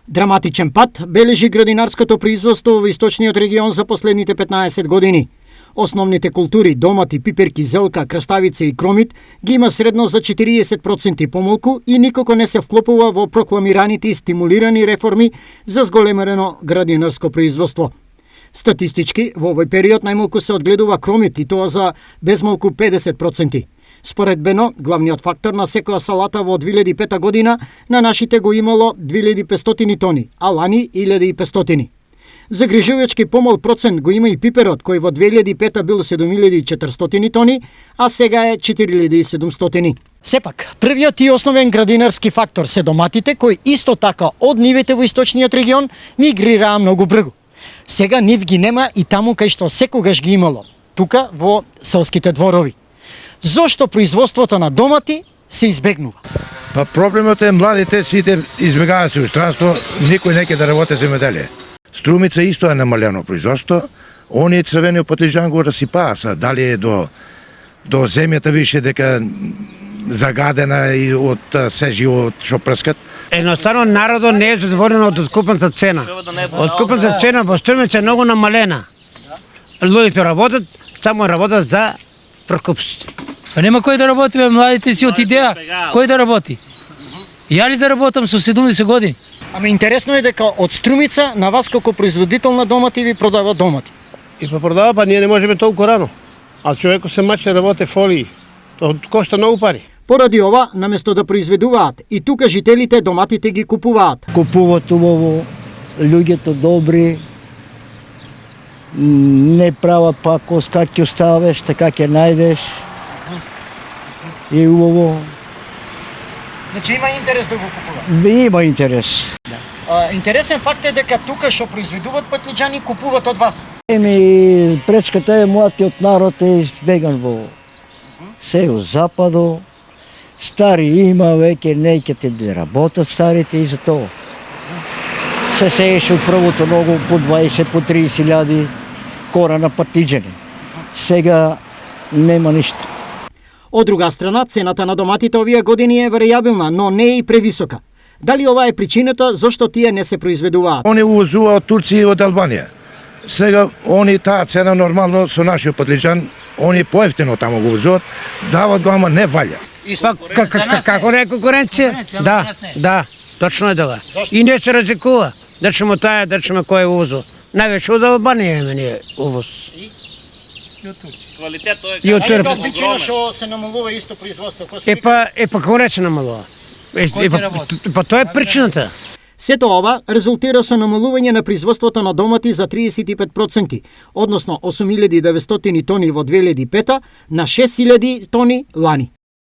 Драматичен пат бележи градинарското производство во источниот регион за последните 15 години. Основните култури, домати, пиперки, зелка, краставица и кромит ги има средно за 40% помалку и никако не се вклопува во прокламираните и стимулирани реформи за зголемерено градинарско производство. Статистички, во овој период најмалку се одгледува кромит и тоа за безмалку 50%. Според Бено, главниот фактор на секоја салата во 2005 година на нашите го имало 2500 тони, а лани 1500. Загрижувачки помал процент го има и пиперот, кој во 2005 бил 7400 тони, а сега е 4700. Сепак, првиот и основен градинарски фактор се доматите, кои исто така од нивите во источниот регион мигрираа многу брзо. Сега нив ги нема и таму кај што секогаш ги имало, тука во селските дворови. Зошто производството на домати се избегнува? Па проблемот е младите сите избегаат се устранство, никој не ќе да работи земјоделие. Струмица исто е намалено производство, оние црвени потлижан го расипаа, са дали е до земјата више дека загадена и од сежи од што прскат. Едноставно народот не е задоволен од откупната цена. Откупната цена во Струмица е многу намалена. Луѓето работат, само работат за прокупците. Па нема кој да работи, бе, младите си отидеа. Кој да работи? Ја ли да работам со 70 години? Ами интересно е дека од Струмица на вас како производител на домати ви продава домати. И па продава, па ние не можеме толку рано. А човекот се маче работи фолии. Тоа кошта многу пари. Поради ова, наместо да произведуваат, и тука жителите доматите ги купуваат. Купуваат убаво, луѓето добри, не прават пакост, как ќе оставиш, така ќе најдеш. И убаво. Значи има интерес да го купуваат? Има интерес. Интересен факт е дека тука што произведуваат патлиџани купуваат од вас. Пречката е младиот народ е избеган во северо-западо. Стари има, веќе не ќе да работат старите и за тоа. Се сееше од првото многу по 20, по 30.000 кора на патлиџани. Сега нема ништо. Од друга страна, цената на доматите овие години е варијабилна, но не е и превисока. Дали ова е причината зошто тие не се произведуваат? Они увозуваат од Турција и од Албанија. Сега они таа цена нормално со нашиот патлиџан, они поевтино таму го увозуваат, дават го, ама не валја. Како не е конкуренција? Да, точно е тоа. И не се разликува. Дачемо таа, дачемо кој увозу. Највеќе од Албанија имаме ние увоз. И од Турција. Тоа причина што се намалува исто производство. Па како не се намалува? Па тоа е причината. Сето ова резултира со намалување на производството на домати за 35%, односно 8900 тони во 2005 на 6000 тони лани.